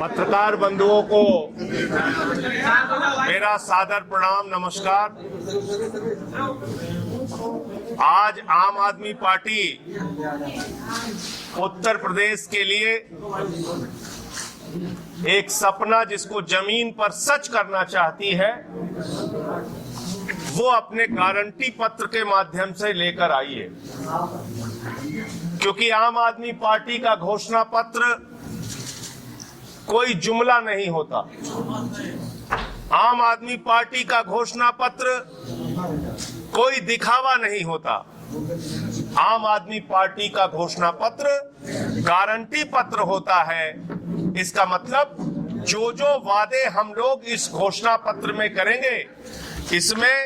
पत्रकार बंधुओं को मेरा सादर प्रणाम, नमस्कार। आज आम आदमी पार्टी उत्तर प्रदेश के लिए एक सपना जिसको जमीन पर सच करना चाहती है, वो अपने गारंटी पत्र के माध्यम से लेकर आई है। क्योंकि आम आदमी पार्टी का घोषणा पत्र कोई जुमला नहीं होता। आम आदमी पार्टी का घोषणा पत्र कोई दिखावा नहीं होता। आम आदमी पार्टी का घोषणा पत्र गारंटी पत्र होता है। इसका मतलब जो वादे हम लोग इस घोषणा पत्र में करेंगे, इसमें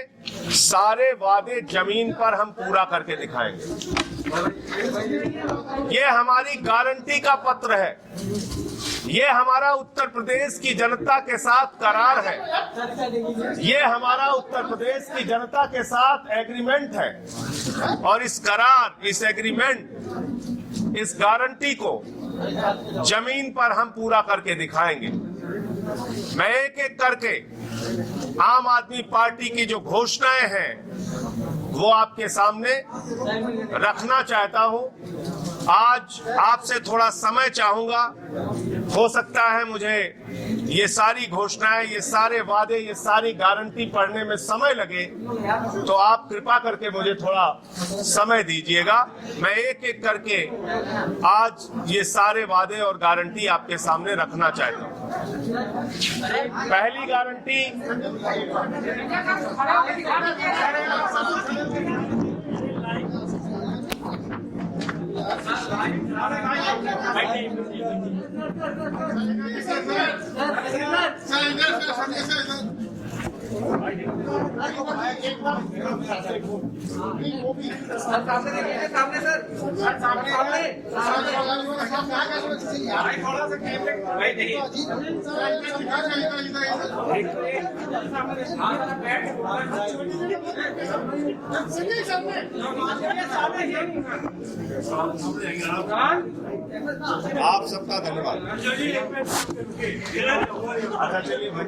सारे वादे जमीन पर हम पूरा करके दिखाएंगे। ये हमारी गारंटी का पत्र है। ये हमारा उत्तर प्रदेश की जनता के साथ करार है। ये हमारा उत्तर प्रदेश की जनता के साथ एग्रीमेंट है। और इस करार, इस एग्रीमेंट, इस गारंटी को जमीन पर हम पूरा करके दिखाएंगे। मैं एक एक करके आम आदमी पार्टी की जो घोषणाएं हैं वो आपके सामने रखना चाहता हूं। आज आपसे थोड़ा समय चाहूंगा। हो सकता है मुझे ये सारी घोषणाएं, ये सारे वादे, ये सारी गारंटी पढ़ने में समय लगे, तो आप कृपा करके मुझे थोड़ा समय दीजिएगा। मैं एक एक करके आज ये सारे वादे और गारंटी आपके सामने रखना चाहता हूं। पहली गारंटी, आप सबका धन्यवाद। अच्छा, चलिए भाई,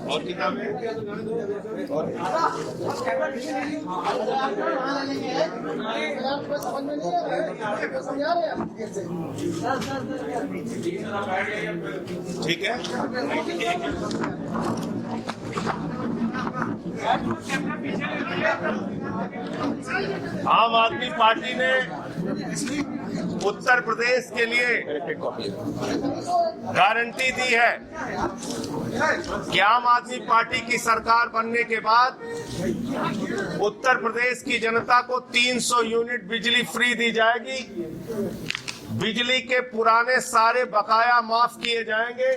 और किताबें ठीक है। आम आदमी पार्टी ने उत्तर प्रदेश के लिए गारंटी दी है कि आम आदमी पार्टी की सरकार बनने के बाद उत्तर प्रदेश की जनता को 300 यूनिट बिजली फ्री दी जाएगी। बिजली के पुराने सारे बकाया माफ किए जाएंगे।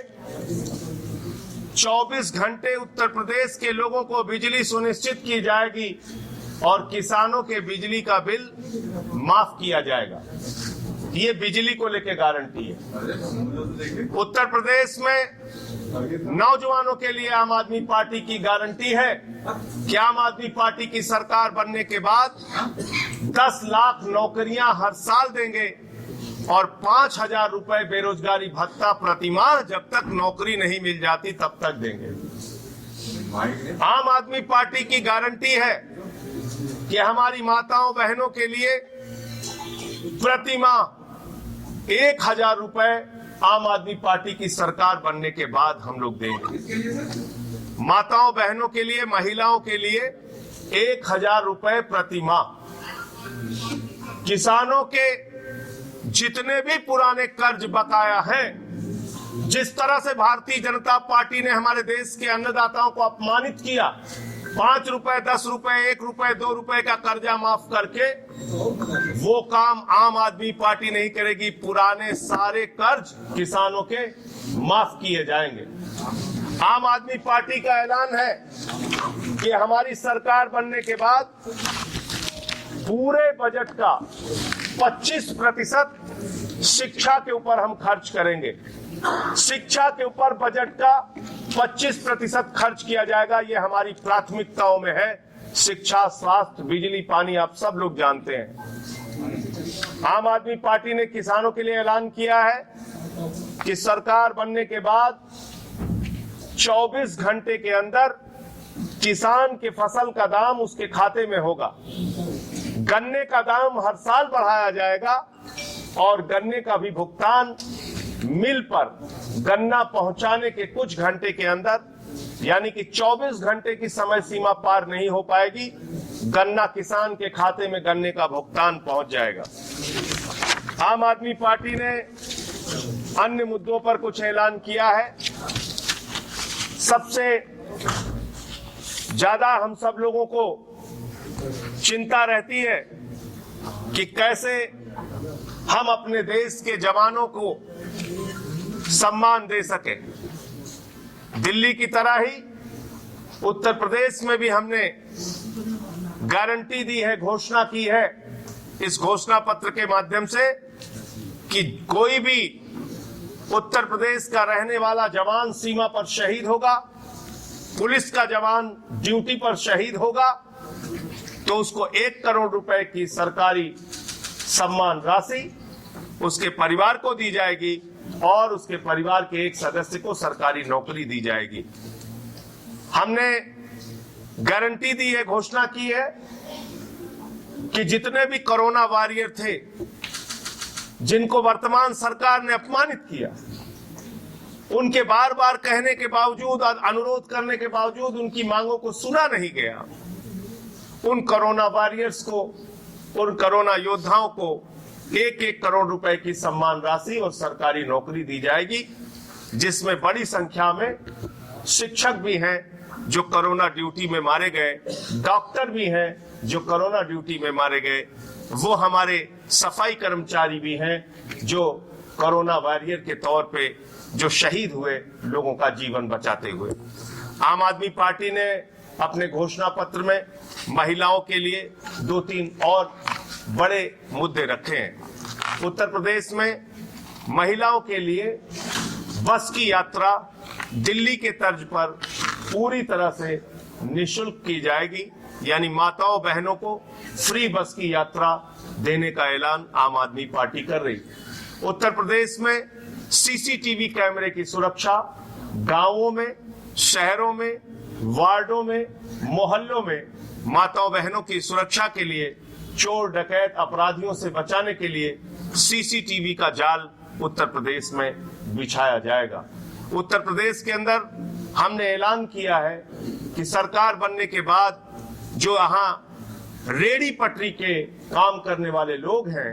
24 घंटे उत्तर प्रदेश के लोगों को बिजली सुनिश्चित की जाएगी और किसानों के बिजली का बिल माफ किया जाएगा। ये बिजली को लेकर गारंटी है। उत्तर प्रदेश में नौजवानों के लिए आम आदमी पार्टी की गारंटी है कि आम आदमी पार्टी की सरकार बनने के बाद 10 लाख नौकरियां हर साल देंगे और 5,000 रुपए बेरोजगारी भत्ता प्रतिमाह जब तक नौकरी नहीं मिल जाती तब तक देंगे। आम आदमी पार्टी की गारंटी है कि हमारी माताओं बहनों के लिए प्रतिमाह 1,000 रुपए आम आदमी पार्टी की सरकार बनने के बाद हम लोग देंगे। माताओं बहनों के लिए, महिलाओं के लिए 1,000 रुपए प्रतिमाह। किसानों के जितने भी पुराने कर्ज बकाया हैं, जिस तरह से भारतीय जनता पार्टी ने हमारे देश के अन्नदाताओं को अपमानित किया, 5 रुपए, 10 रुपए, 1 रुपए, 2 रुपए का कर्जा माफ करके, वो काम आम आदमी पार्टी नहीं करेगी। पुराने सारे कर्ज किसानों के माफ किए जाएंगे। आम आदमी पार्टी का ऐलान है कि हमारी सरकार बनने के बाद पूरे बजट का 25% शिक्षा के ऊपर हम खर्च करेंगे। शिक्षा के ऊपर बजट का 25% खर्च किया जाएगा। ये हमारी प्राथमिकताओं में है। शिक्षा, स्वास्थ्य, बिजली, पानी आप सब लोग जानते हैं। आम आदमी पार्टी ने किसानों के लिए ऐलान किया है कि सरकार बनने के बाद 24 घंटे के अंदर किसान के फसल का दाम उसके खाते में होगा। गन्ने का दाम हर साल बढ़ाया जाएगा और गन्ने का भी भुगतान मिल पर गन्ना पहुंचाने के कुछ घंटे के अंदर, यानी कि 24 घंटे की समय सीमा पार नहीं हो पाएगी, गन्ना किसान के खाते में गन्ने का भुगतान पहुंच जाएगा। आम आदमी पार्टी ने अन्य मुद्दों पर कुछ ऐलान किया है। सबसे ज्यादा हम सब लोगों को चिंता रहती है कि कैसे हम अपने देश के जवानों को सम्मान दे सके। दिल्ली की तरह ही उत्तर प्रदेश में भी हमने गारंटी दी है, घोषणा की है इस घोषणा पत्र के माध्यम से कि कोई भी उत्तर प्रदेश का रहने वाला जवान सीमा पर शहीद होगा, पुलिस का जवान ड्यूटी पर शहीद होगा, तो उसको 1 करोड़ रुपए की सरकारी सम्मान राशि उसके परिवार को दी जाएगी और उसके परिवार के एक सदस्य को सरकारी नौकरी दी जाएगी। हमने गारंटी दी है, घोषणा की है कि जितने भी कोरोना वॉरियर थे, जिनको वर्तमान सरकार ने अपमानित किया, उनके बार बार कहने के बावजूद, अनुरोध करने के बावजूद उनकी मांगों को सुना नहीं गया। उन कोरोना वॉरियर्स को, उन कोरोना योद्धाओं को 1-1 करोड़ रुपए की सम्मान राशि और सरकारी नौकरी दी जाएगी, जिसमें बड़ी संख्या में शिक्षक भी हैं जो कोरोना ड्यूटी में मारे गए, डॉक्टर भी हैं जो कोरोना ड्यूटी में मारे गए, वो हमारे सफाई कर्मचारी भी हैं जो कोरोना वॉरियर के तौर पे जो शहीद हुए, लोगों का जीवन बचाते हुए। आम आदमी पार्टी ने अपने घोषणा पत्र में महिलाओं के लिए 2-3 और बड़े मुद्दे रखे हैं। उत्तर प्रदेश में महिलाओं के लिए बस की यात्रा दिल्ली के तर्ज पर पूरी तरह से निःशुल्क की जाएगी, यानी माताओं बहनों को फ्री बस की यात्रा देने का ऐलान आम आदमी पार्टी कर रही। उत्तर प्रदेश में सीसीटीवी कैमरे की सुरक्षा गांवों में, शहरों में, वार्डों में, मोहल्लों में माताओं बहनों की सुरक्षा के लिए, चोर डकैत अपराधियों से बचाने के लिए सीसीटीवी का जाल उत्तर प्रदेश में बिछाया जाएगा। उत्तर प्रदेश के अंदर हमने ऐलान किया है कि सरकार बनने के बाद जो यहाँ रेडी पटरी के काम करने वाले लोग हैं,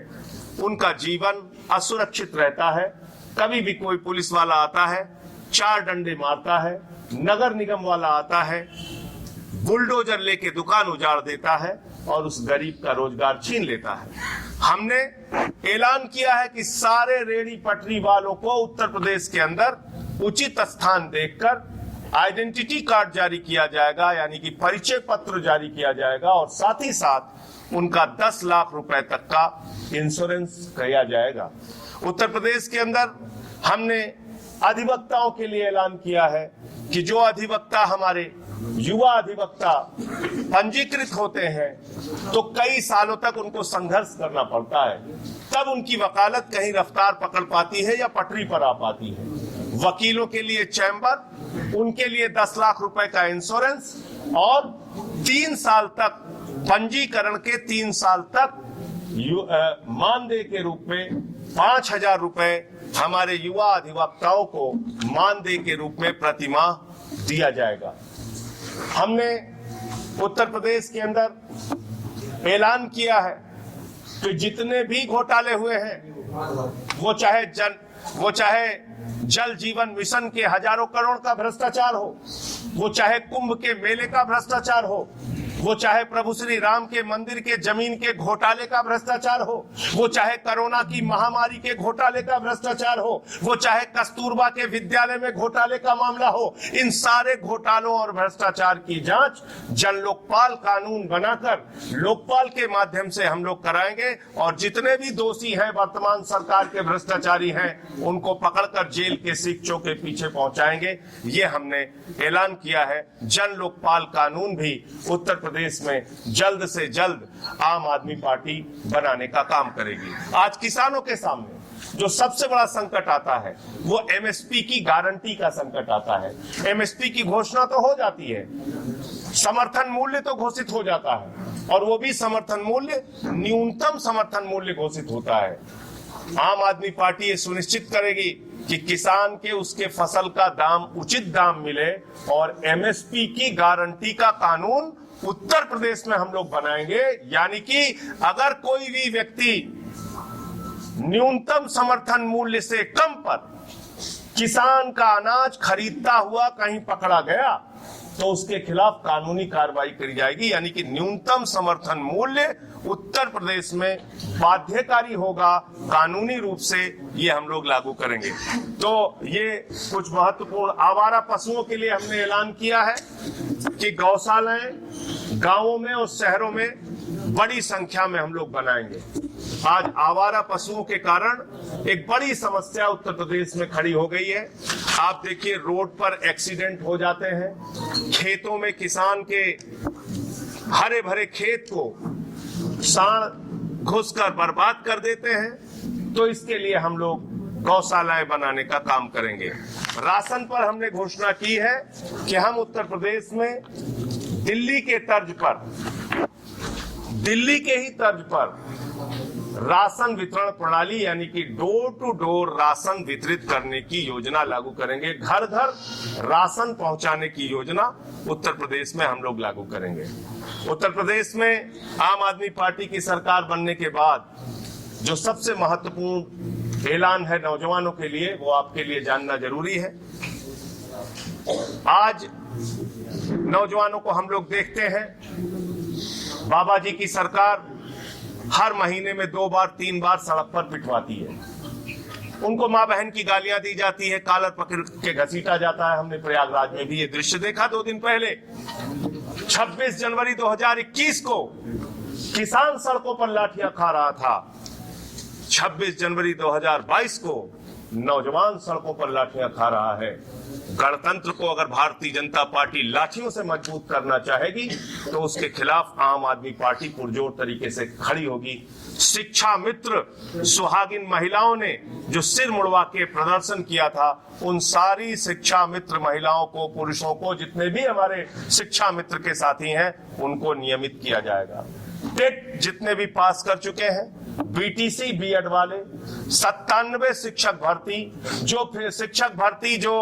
उनका जीवन असुरक्षित रहता है। कभी भी कोई पुलिस वाला आता है, 4 डंडे मारता है, नगर निगम वाला आता है, बुलडोजर लेके दुकान उजाड़ देता है और उस गरीब का रोजगार छीन लेता है। हमने ऐलान किया है कि सारे रेडी पटरी वालों को उत्तर प्रदेश के अंदर उचित स्थान देखकर आइडेंटिटी कार्ड जारी किया जाएगा, यानी कि परिचय पत्र जारी किया जाएगा और साथ ही साथ उनका 10 लाख रुपए तक का इंश्योरेंस किया जाएगा। उत्तर प्रदेश के अंदर हमने अधिवक्ताओं के लिए ऐलान किया है कि जो अधिवक्ता हमारे युवा अधिवक्ता पंजीकृत होते हैं तो कई सालों तक उनको संघर्ष करना पड़ता है, तब उनकी वकालत कहीं रफ्तार पकड़ पाती है या पटरी पर आ पाती है। वकीलों के लिए चैम्बर, उनके लिए 10 लाख रुपए का इंश्योरेंस और 3 साल तक पंजीकरण के 3 साल तक मानदेय के रूप में 5,000 रुपए हमारे युवा अधिवक्ताओं को मानदेय के रूप में प्रतिमाह दिया जाएगा। हमने उत्तर प्रदेश के अंदर ऐलान किया है कि जितने भी घोटाले हुए हैं, वो चाहे जल जीवन मिशन के हजारों करोड़ का भ्रष्टाचार हो, वो चाहे कुंभ के मेले का भ्रष्टाचार हो, वो चाहे प्रभु श्री राम के मंदिर के जमीन के घोटाले का भ्रष्टाचार हो, वो चाहे कोरोना की महामारी के घोटाले का भ्रष्टाचार हो, वो चाहे कस्तूरबा के विद्यालय में घोटाले का मामला हो, इन सारे घोटालों और भ्रष्टाचार की जांच जन लोकपाल कानून बनाकर लोकपाल के माध्यम से हम लोग कराएंगे और जितने भी दोषी हैं, वर्तमान सरकार के भ्रष्टाचारी हैं, उनको पकड़कर जेल के सिक्चों के पीछे पहुंचाएंगे। ये हमने ऐलान किया है। जन लोकपाल कानून भी उत्तर प्रदेश में जल्द से जल्द आम आदमी पार्टी बनाने का काम करेगी। आज किसानों के सामने जो सबसे बड़ा संकट आता है वो एमएसपी की गारंटी का संकट आता है। एमएसपी की घोषणा तो हो जाती है, समर्थन मूल्य तो घोषित हो जाता है और वो भी समर्थन मूल्य न्यूनतम समर्थन मूल्य घोषित होता है। आम आदमी पार्टी ये सुनिश्चित करेगी कि किसान के उसके फसल का दाम उचित दाम मिले और एमएसपी की गारंटी का कानून उत्तर प्रदेश में हम लोग बनाएंगे। यानी कि अगर कोई भी व्यक्ति न्यूनतम समर्थन मूल्य से कम पर किसान का अनाज खरीदता हुआ कहीं पकड़ा गया तो उसके खिलाफ कानूनी कार्रवाई करी जाएगी। यानी कि न्यूनतम समर्थन मूल्य उत्तर प्रदेश में बाध्यकारी होगा, कानूनी रूप से ये हम लोग लागू करेंगे। तो ये कुछ महत्वपूर्ण आवारा पशुओं के लिए हमने ऐलान किया है कि गौशालाएं गांवों में और शहरों में बड़ी संख्या में हम लोग बनाएंगे। आज आवारा पशुओं के कारण एक बड़ी समस्या उत्तर प्रदेश में खड़ी हो गई है। आप देखिए, रोड पर एक्सीडेंट हो जाते हैं, खेतों में किसान के हरे भरे खेत को सांड घुसकर बर्बाद कर देते हैं। तो इसके लिए हम लोग गौशालाएं बनाने का काम करेंगे। राशन पर हमने घोषणा की है कि हम उत्तर प्रदेश में दिल्ली के ही तर्ज पर राशन वितरण प्रणाली यानी कि डोर टू डोर राशन वितरित करने की योजना लागू करेंगे। घर घर राशन पहुंचाने की योजना उत्तर प्रदेश में हम लोग लागू करेंगे। उत्तर प्रदेश में आम आदमी पार्टी की सरकार बनने के बाद जो सबसे महत्वपूर्ण ऐलान है नौजवानों के लिए, वो आपके लिए जानना जरूरी है। आज नौजवानों को हम लोग देखते हैं, बाबा जी की सरकार हर महीने में 2 बार 3 बार सड़क पर पिटवाती है। उनको माँ बहन की गालियां दी जाती है, कॉलर पकड़ के घसीटा जाता है। हमने प्रयागराज में भी ये दृश्य देखा 2 दिन पहले। 26 जनवरी 2021 को किसान सड़कों पर लाठियां खा रहा था। 26 जनवरी 2022 को नौजवान सड़कों पर लाठियां खा रहा है। गणतंत्र को अगर भारतीय जनता पार्टी लाठियों से मजबूत करना चाहेगी तो उसके खिलाफ आम आदमी पार्टी पुरजोर तरीके से खड़ी होगी। शिक्षा मित्र सुहागिन महिलाओं ने जो सिर मुड़वा के प्रदर्शन किया था, उन सारी शिक्षा मित्र महिलाओं को, पुरुषों को, जितने भी हमारे शिक्षा मित्र के साथी हैं, उनको नियमित किया जाएगा। टेट जितने भी पास कर चुके हैं, बीटीसी बीएड वाले, 97 शिक्षक भर्ती, जो शिक्षक भर्ती जो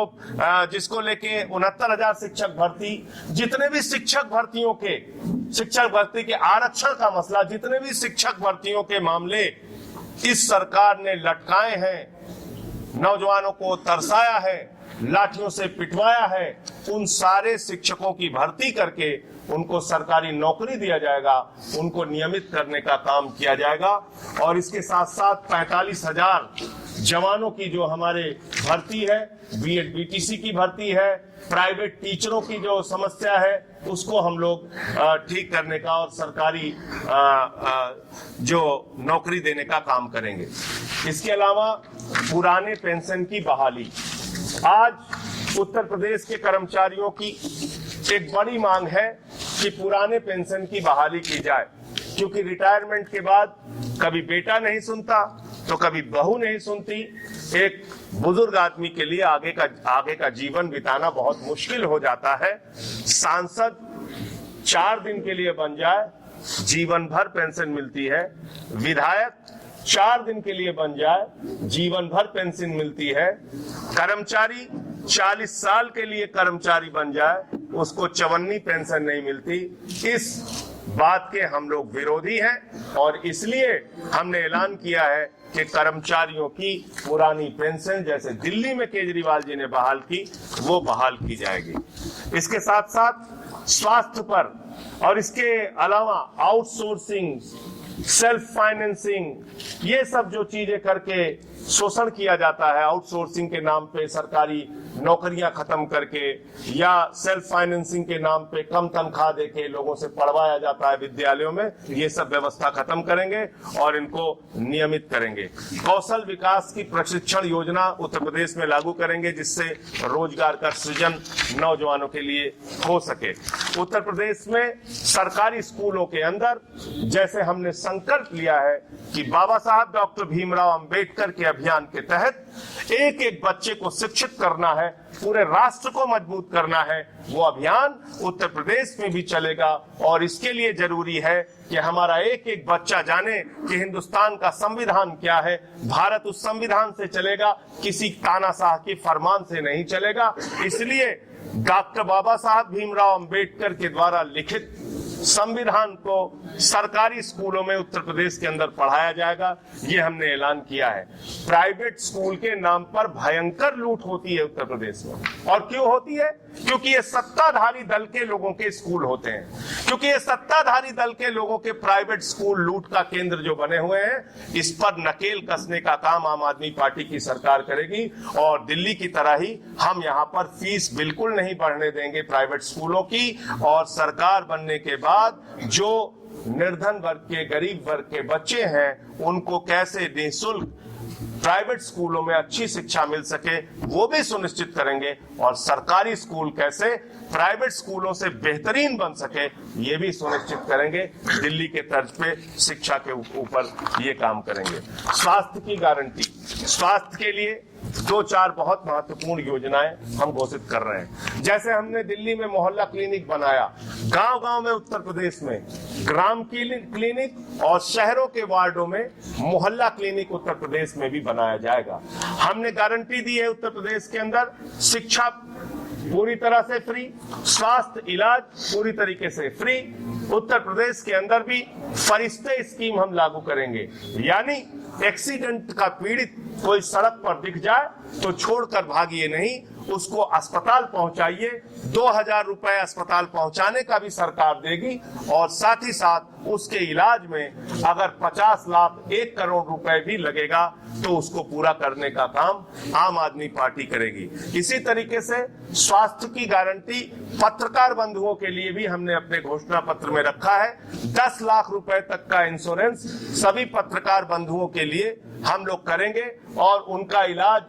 जिसको लेके 69,000 शिक्षक भर्ती, जितने भी शिक्षक भर्तियों के, शिक्षक भर्ती के आरक्षण का मसला, जितने भी शिक्षक भर्तियों के मामले इस सरकार ने लटकाए हैं, नौजवानों को तरसाया है, लाठियों से पिटवाया है, उन सारे शिक्षकों की भर्ती करके उनको सरकारी नौकरी दिया जाएगा, उनको नियमित करने का काम किया जाएगा। और इसके साथ साथ 45,000 जवानों की जो हमारे भर्ती है, बीएड बीटीसी की भर्ती है, प्राइवेट टीचरों की जो समस्या है, उसको हम लोग ठीक करने का और सरकारी जो नौकरी देने का काम करेंगे। इसके अलावा पुराने पेंशन की बहाली, आज उत्तर प्रदेश के कर्मचारियों की एक बड़ी मांग है कि पुराने पेंशन की बहाली की जाए, क्योंकि रिटायरमेंट के बाद कभी बेटा नहीं सुनता तो कभी बहू नहीं सुनती। एक बुजुर्ग आदमी के लिए आगे का जीवन बिताना बहुत मुश्किल हो जाता है। सांसद 4 दिन के लिए बन जाए, जीवन भर पेंशन मिलती है। विधायक 4 दिन के लिए बन जाए, जीवन भर पेंशन मिलती है। कर्मचारी 40 साल के लिए कर्मचारी बन जाए, उसको चवन्नी पेंशन नहीं मिलती। इस बात के हम लोग विरोधी हैं और इसलिए हमने ऐलान किया है कि कर्मचारियों की पुरानी पेंशन, जैसे दिल्ली में केजरीवाल जी ने बहाल की, वो बहाल की जाएगी। इसके साथ साथ स्वास्थ्य पर, और इसके अलावा आउटसोर्सिंग, सेल्फ फाइनेंसिंग, ये सब जो चीजें करके शोषण किया जाता है, आउटसोर्सिंग के नाम पे सरकारी नौकरियां खत्म करके या सेल्फ फाइनेंसिंग के नाम पे कम तनख्वाह देके लोगों से पढ़वाया जाता है विद्यालयों में, ये सब व्यवस्था खत्म करेंगे और इनको नियमित करेंगे। कौशल विकास की प्रशिक्षण योजना उत्तर प्रदेश में लागू करेंगे, जिससे रोजगार का सृजन नौजवानों के लिए हो सके। उत्तर प्रदेश में सरकारी स्कूलों के अंदर, जैसे हमने संकल्प लिया है कि बाबा साहब डॉक्टर भीमराव अंबेडकर के अभियान के तहत एक एक बच्चे को शिक्षित करना है, पूरे राष्ट्र को मजबूत करना है, वो अभियान उत्तर प्रदेश में भी चलेगा। और इसके लिए जरूरी है कि हमारा एक एक बच्चा जाने कि हिंदुस्तान का संविधान क्या है, भारत उस संविधान से चलेगा, किसी तानाशाह के फरमान से नहीं चलेगा। इसलिए डॉक्टर बाबा साहब भीमराव अंबेडकर के द्वारा लिखित संविधान को सरकारी स्कूलों में उत्तर प्रदेश के अंदर पढ़ाया जाएगा, ये हमने ऐलान किया है। प्राइवेट स्कूल के नाम पर भयंकर लूट होती है उत्तर प्रदेश में, और क्यों होती है? क्योंकि ये सत्ताधारी दल के लोगों के स्कूल होते हैं, क्योंकि ये सत्ताधारी दल के लोगों के प्राइवेट स्कूल लूट का केंद्र जो बने हुए हैं, इस पर नकेल कसने का काम आम आदमी पार्टी की सरकार करेगी। और दिल्ली की तरह ही हम यहाँ पर फीस बिल्कुल नहीं बढ़ने देंगे प्राइवेट स्कूलों की, और सरकार बनने के बाद जो निर्धन वर्ग के, गरीब वर्ग के बच्चे हैं, उनको कैसे निःशुल्क प्राइवेट स्कूलों में अच्छी शिक्षा मिल सके वो भी सुनिश्चित करेंगे, और सरकारी स्कूल कैसे प्राइवेट स्कूलों से बेहतरीन बन सके ये भी सुनिश्चित करेंगे। दिल्ली के तर्ज पे शिक्षा के ऊपर ये काम करेंगे। स्वास्थ्य की गारंटी, स्वास्थ्य के लिए 2-4 बहुत महत्वपूर्ण योजनाएं हम घोषित कर रहे हैं। जैसे हमने दिल्ली में मोहल्ला क्लिनिक बनाया, गांव-गांव में उत्तर प्रदेश में ग्राम क्लिनिक और शहरों के वार्डों में मोहल्ला क्लिनिक उत्तर प्रदेश में भी बनाया जाएगा। हमने गारंटी दी है उत्तर प्रदेश के अंदर शिक्षा पूरी तरह से फ्री, स्वास्थ्य इलाज पूरी तरीके से फ्री। उत्तर प्रदेश के अंदर भी फरिश्ते स्कीम हम लागू करेंगे, यानी एक्सीडेंट का पीड़ित कोई सड़क पर दिख जाए तो छोड़कर भागिए नहीं, उसको अस्पताल पहुंचाइए। 2000 रुपए अस्पताल पहुंचाने का भी सरकार देगी, और साथ ही साथ उसके इलाज में अगर 50 लाख 1 करोड़ रुपए भी लगेगा तो उसको पूरा करने का काम आम आदमी पार्टी करेगी। इसी तरीके से स्वास्थ्य की गारंटी पत्रकार बंधुओं के लिए भी हमने अपने घोषणा पत्र में रखा है। 10 लाख रुपए तक का इंश्योरेंस सभी पत्रकार बंधुओं के लिए हम लोग करेंगे, और उनका इलाज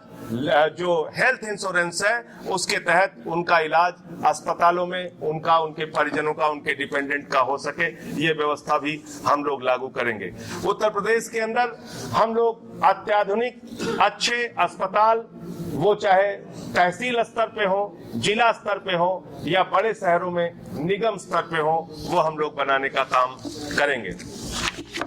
जो हेल्थ इंश्योरेंस है उसके तहत उनका इलाज अस्पतालों में उनका, उनके परिजनों का, उनके डिपेंडेंट का हो सके, ये व्यवस्था भी हम लोग लागू करेंगे। उत्तर प्रदेश के अंदर हम लोग अत्याधुनिक अच्छे अस्पताल, वो चाहे तहसील स्तर पे हो, जिला स्तर पे हो, या बड़े शहरों में निगम स्तर पे हो, वो हम लोग बनाने का काम करेंगे।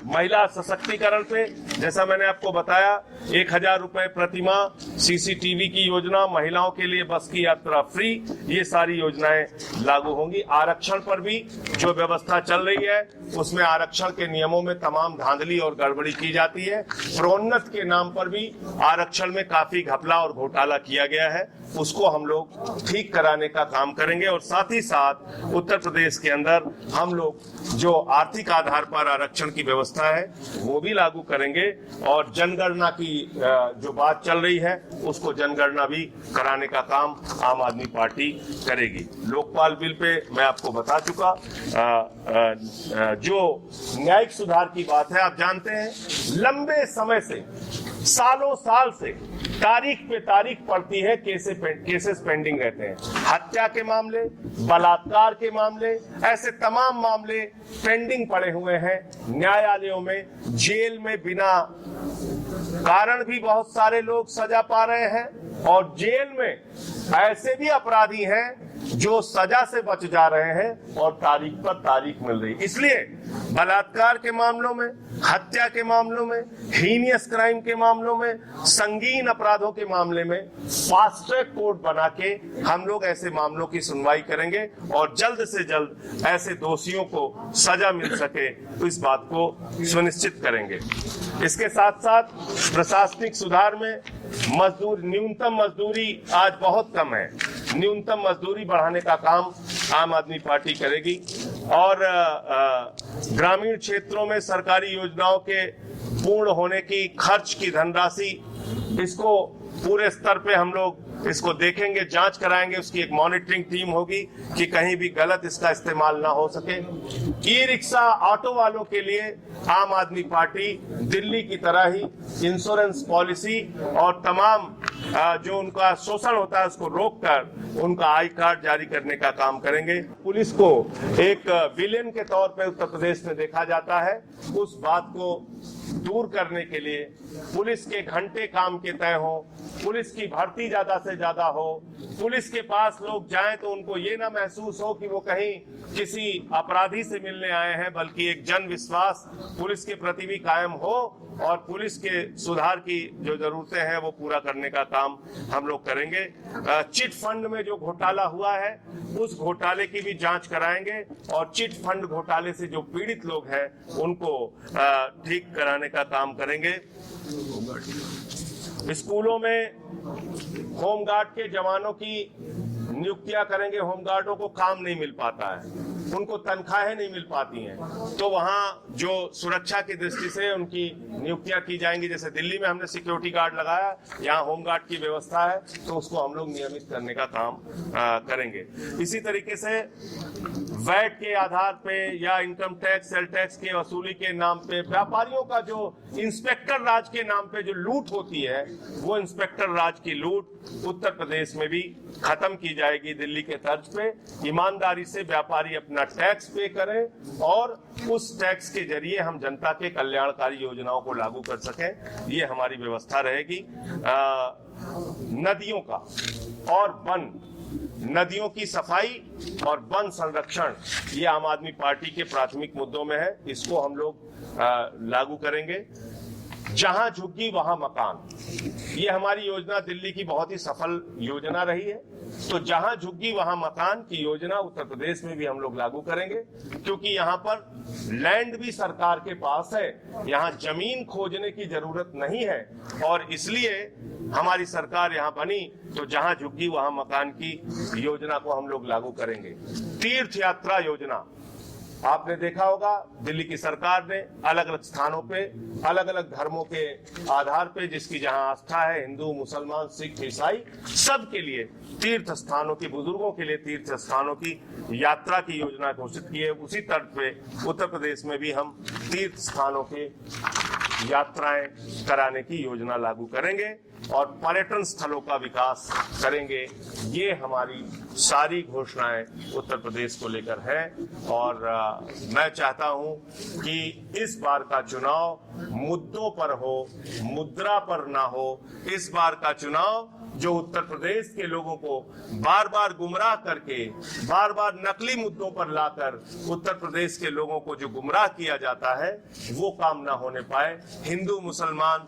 महिला सशक्तिकरण पे जैसा मैंने आपको बताया, 1000 रुपए प्रति माह सीसीटीवी की योजना, महिलाओं के लिए बस की यात्रा फ्री, ये सारी योजनाएं लागू होंगी। आरक्षण पर भी जो व्यवस्था चल रही है उसमें आरक्षण के नियमों में तमाम धांधली और गड़बड़ी की जाती है। प्रोन्नत के नाम पर भी आरक्षण में काफी घपला और घोटाला किया गया है, उसको हम लोग ठीक कराने का काम करेंगे। और साथ ही साथ उत्तर प्रदेश के अंदर हम लोग जो आर्थिक आधार पर आरक्षण की व्यवस्था है वो भी लागू करेंगे, और जनगणना की जो बात चल रही है उसको जनगणना भी कराने का काम आम आदमी पार्टी करेगी। लोकपाल बिल पे मैं आपको बता चुका। जो न्यायिक सुधार की बात है, आप जानते हैं लंबे समय से, सालों साल से तारीख पे तारीख पड़ती है, केसेस पेंडिंग रहते हैं। हत्या के मामले, बलात्कार के मामले, ऐसे तमाम मामले पेंडिंग पड़े हुए हैं न्यायालयों में। जेल में बिना कारण भी बहुत सारे लोग सजा पा रहे हैं, और जेल में ऐसे भी अपराधी हैं जो सजा से बच जा रहे हैं और तारीख पर तारीख मिल रही। इसलिए बलात्कार के मामलों में, हत्या के मामलों में, हीनियस क्राइम के मामलों में, संगीन अपराधों के मामले में फास्ट ट्रैक कोर्ट बना के हम लोग ऐसे मामलों की सुनवाई करेंगे, और जल्द से जल्द ऐसे दोषियों को सजा मिल सके तो इस बात को सुनिश्चित करेंगे। इसके साथ साथ प्रशासनिक सुधार में न्यूनतम मजदूरी आज बहुत कम है। न्यूनतम मजदूरी बढ़ाने का काम आम आदमी पार्टी करेगी और ग्रामीण क्षेत्रों में सरकारी योजनाओं के पूर्ण होने की खर्च की धनराशि, इसको पूरे स्तर पे हम लोग इसको देखेंगे, जांच कराएंगे। उसकी एक मॉनिटरिंग टीम होगी कि कहीं भी गलत इसका इस्तेमाल ना हो सके। ई रिक्शा ऑटो वालों के लिए आम आदमी पार्टी दिल्ली की तरह ही इंश्योरेंस पॉलिसी और तमाम जो उनका शोषण होता है उसको रोककर उनका आई कार्ड जारी करने का काम करेंगे। पुलिस को एक विलेन के तौर पे उत्तर प्रदेश में देखा जाता है, उस बात को दूर करने के लिए पुलिस के घंटे काम के तय हो, पुलिस की भर्ती ज्यादा से ज्यादा हो, पुलिस के पास लोग जाएं तो उनको ये ना महसूस हो कि वो कहीं किसी अपराधी से मिलने आए हैं, बल्कि एक जन विश्वास पुलिस के प्रति भी कायम हो और पुलिस के सुधार की जो जरूरतें हैं वो पूरा करने का काम हम लोग करेंगे। चिट फंड में जो घोटाला हुआ है उस घोटाले की भी जांच कराएंगे और चिट फंड घोटाले से जो पीड़ित लोग हैं उनको ठीक कराने का काम करेंगे। स्कूलों में होमगार्ड के जवानों की नियुक्तियां करेंगे। होमगार्डों को काम नहीं मिल पाता है, उनको तनख्वाहें नहीं मिल पाती हैं, तो वहां जो सुरक्षा की दृष्टि से उनकी नियुक्तियां की जाएंगी। जैसे दिल्ली में हमने सिक्योरिटी गार्ड लगाया, यहाँ होमगार्ड की व्यवस्था है, तो उसको हम लोग नियमित करने का काम करेंगे। इसी तरीके से वैट के आधार पे या इनकम टैक्स, सेल टैक्स के वसूली के नाम पे व्यापारियों का जो इंस्पेक्टर राज के नाम पे जो लूट होती है, वो इंस्पेक्टर राज की लूट उत्तर प्रदेश में भी खत्म की जाएगी दिल्ली के तर्ज पे। ईमानदारी से व्यापारी अपना टैक्स पे करें और उस टैक्स के जरिए हम जनता के कल्याणकारी योजनाओं को लागू कर सकें, ये हमारी व्यवस्था रहेगी। नदियों का और वन, नदियों की सफाई और वन संरक्षण, ये आम आदमी पार्टी के प्राथमिक मुद्दों में है, इसको हम लोग लागू करेंगे। जहां झुग्गी वहां मकान, ये हमारी योजना दिल्ली की बहुत ही सफल योजना रही है, तो जहां झुग्गी वहां मकान की योजना उत्तर प्रदेश में भी हम लोग लागू करेंगे, क्योंकि यहाँ पर लैंड भी सरकार के पास है, यहाँ जमीन खोजने की जरूरत नहीं है और इसलिए हमारी सरकार यहाँ बनी, तो जहां झुग्गी वहां मकान की योजना को हम लोग लागू करेंगे। तीर्थ यात्रा योजना, आपने देखा होगा दिल्ली की सरकार ने अलग अलग स्थानों पे अलग अलग धर्मों के आधार पे, जिसकी जहां आस्था है, हिंदू, मुसलमान, सिख, ईसाई, सबके लिए तीर्थ स्थानों की, बुजुर्गों के लिए तीर्थ स्थानों की यात्रा की योजना घोषित की है। उसी तर्ज पे उत्तर प्रदेश में भी हम तीर्थ स्थानों के यात्राएं कराने की योजना लागू करेंगे और पर्यटन स्थलों का विकास करेंगे। ये हमारी सारी घोषणाएं उत्तर प्रदेश को लेकर है और मैं चाहता हूं कि इस बार का चुनाव मुद्दों पर हो, मुद्रा पर ना हो। इस बार का चुनाव जो उत्तर प्रदेश के लोगों को बार बार गुमराह करके, बार बार नकली मुद्दों पर लाकर उत्तर प्रदेश के लोगों को जो गुमराह किया जाता है, वो काम ना होने पाए। हिंदू मुसलमान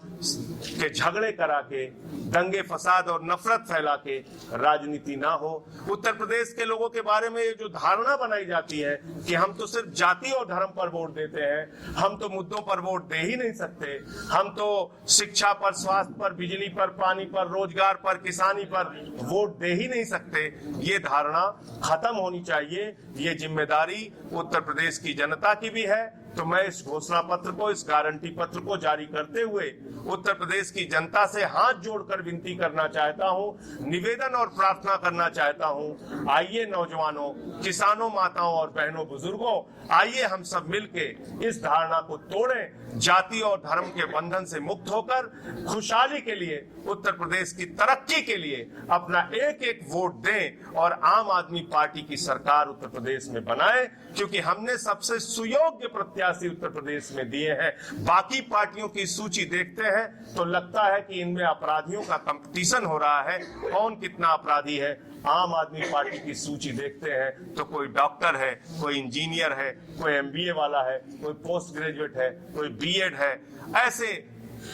के झगड़े करा के, दंगे फसाद और नफरत फैला के राजनीति ना हो। उत्तर प्रदेश के लोगों के बारे में ये जो धारणा बनाई जाती है कि हम तो सिर्फ जाति और धर्म पर वोट देते हैं, हम तो मुद्दों पर वोट दे ही नहीं सकते, हम तो शिक्षा पर, स्वास्थ्य पर, बिजली पर, पानी पर, रोजगार पर, किसानी पर वोट दे ही नहीं सकते, ये धारणा खत्म होनी चाहिए। ये जिम्मेदारी उत्तर प्रदेश की जनता की भी है। तो मैं इस घोषणा पत्र को, इस गारंटी पत्र को जारी करते हुए उत्तर प्रदेश की जनता से हाथ जोड़कर विनती करना चाहता हूं, निवेदन और प्रार्थना करना चाहता हूं, आइए नौजवानों, किसानों, माताओं और बहनों, बुजुर्गों, आइए हम सब मिलके इस धारणा को तोड़ें, जाति और धर्म के बंधन से मुक्त होकर खुशहाली के लिए, उत्तर प्रदेश की तरक्की के लिए अपना एक एक वोट दें और आम आदमी पार्टी की सरकार उत्तर प्रदेश में बनाएं, क्योंकि हमने सबसे सुयोग्य प्रत्याशी उत्तर प्रदेश में दिए हैं। बाकी पार्टियों की सूची देखते हैं तो लगता है कि इनमें अपराधियों का कंपटीशन हो रहा है, कौन कितना अपराधी है। आम आदमी पार्टी की सूची देखते हैं तो कोई डॉक्टर है, कोई इंजीनियर है, कोई एमबीए वाला है, कोई पोस्ट ग्रेजुएट है, कोई बीएड है, ऐसे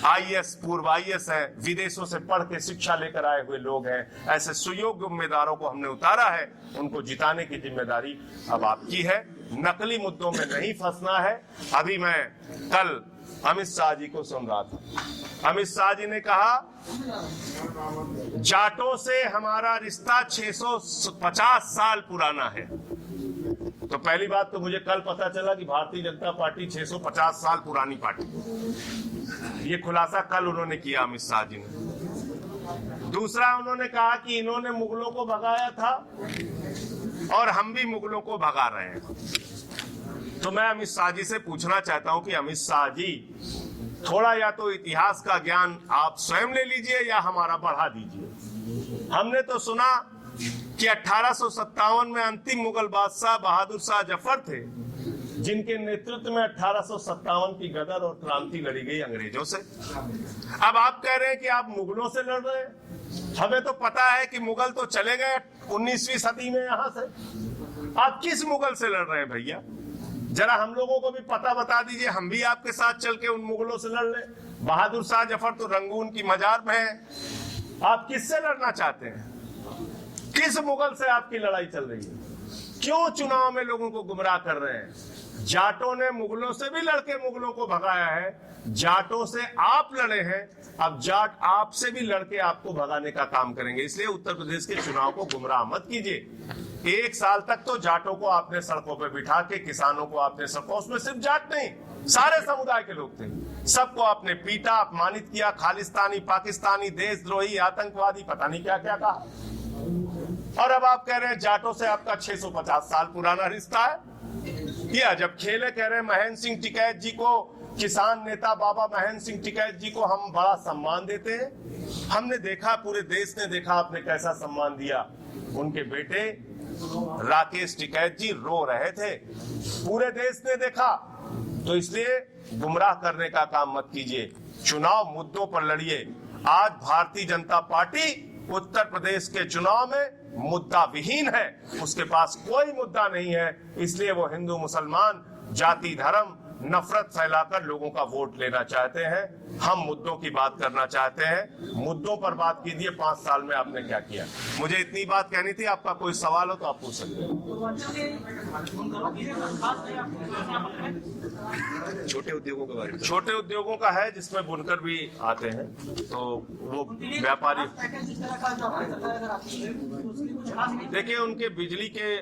आईएएस, पूर्व आईएएस है, विदेशों से पढ़ के शिक्षा लेकर आए हुए लोग हैं। ऐसे सुयोग्य उम्मीदवारों को हमने उतारा है, उनको जिताने की जिम्मेदारी अब आपकी है। नकली मुद्दों में नहीं फंसना है। अभी मैं कल अमित शाह जी को सुन रहा था। अमित शाह जी ने कहा जाटों से हमारा रिश्ता 650 साल पुराना है। तो पहली बात तो मुझे कल पता चला कि भारतीय जनता पार्टी 650 साल पुरानी पार्टी। ये खुलासा कल उन्होंने किया अमित शाह जी ने। दूसरा, उन्होंने कहा कि इन्होंने मुगलों को भगाया था और हम भी मुगलों को भगा रहे हैं। तो मैं अमित शाह जी से पूछना चाहता हूं कि अमित शाह जी, थोड़ा या तो इतिहास का ज्ञान आप स्वयं ले लीजिए या हमारा बढ़ा दीजिए। हमने तो सुना कि 1857 में अंतिम मुगल बादशाह बहादुर शाह जफर थे, जिनके नेतृत्व में 1857 की गदर और क्रांति लड़ी गई अंग्रेजों से। अब आप कह रहे हैं कि आप मुगलों से लड़ रहे हैं। हमें तो पता है कि मुगल तो चले गए 19वीं सदी में यहां से। आप किस मुगल से लड़ रहे हैं भैया? जरा हम लोगों को भी पता बता दीजिए, हम भी आपके साथ चल के उन मुगलों से लड़ ले। बहादुर शाह जफर तो रंगून की मजार में है। आप किससे लड़ना चाहते हैं? किस मुगल से आपकी लड़ाई चल रही है? क्यों चुनाव में लोगों को गुमराह कर रहे हैं? जाटों ने मुगलों से भी लड़के मुगलों को भगाया है, जाटों से आप लड़े हैं, अब जाट आपसे भी लड़के आपको भगाने का काम करेंगे। इसलिए उत्तर प्रदेश के चुनाव को गुमराह मत कीजिए। 1 साल तक तो जाटों को आपने सड़कों पर बिठा के, किसानों को आपने सड़कों, उसमें सिर्फ जाट नहीं, सारे समुदाय के लोग थे, सबको आपने पीटा, अपमानित किया, खालिस्तानी, पाकिस्तानी, देशद्रोही, आतंकवादी, पता नहीं क्या क्या कहा। और अब आप कह रहे हैं जाटों से आपका 650 साल पुराना रिश्ता है। ये अजब खेल है। कह रहे हैं महेंद्र सिंह टिकैत जी को, किसान नेता बाबा महेंद्र सिंह टिकैत जी को हम बड़ा सम्मान देते हैं। हमने देखा, पूरे देश ने देखा आपने कैसा सम्मान दिया। उनके बेटे राकेश टिकैत जी रो रहे थे, पूरे देश ने देखा। तो इसलिए गुमराह करने का काम मत कीजिए, चुनाव मुद्दों पर लड़िए। आज भारतीय जनता पार्टी उत्तर प्रदेश के चुनाव में मुद्दा विहीन है, उसके पास कोई मुद्दा नहीं है। इसलिए वो हिंदू मुसलमान, जाति धर्म, नफरत फैलाकर लोगों का वोट लेना चाहते हैं। हम मुद्दों की बात करना चाहते हैं। मुद्दों पर बात कीजिए, 5 साल में आपने क्या किया। मुझे इतनी बात कहनी थी। आपका कोई सवाल हो तो आप पूछ सकते हैं। छोटे उद्योगों के बारे में। छोटे उद्योगों का है, जिसमें बुनकर भी आते हैं, तो वो व्यापारी। देखिए, उनके बिजली के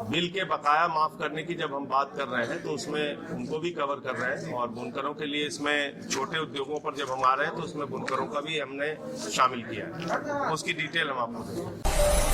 बिल के बकाया माफ करने की जब हम बात कर रहे हैं तो उसमें उनको भी कवर कर रहे हैं, और बुनकरों के लिए इसमें छोटे उद्योगों पर जब हम आ रहे हैं तो उसमें बुनकरों का भी हमने शामिल किया है। उसकी डिटेल हम आपको देंगे।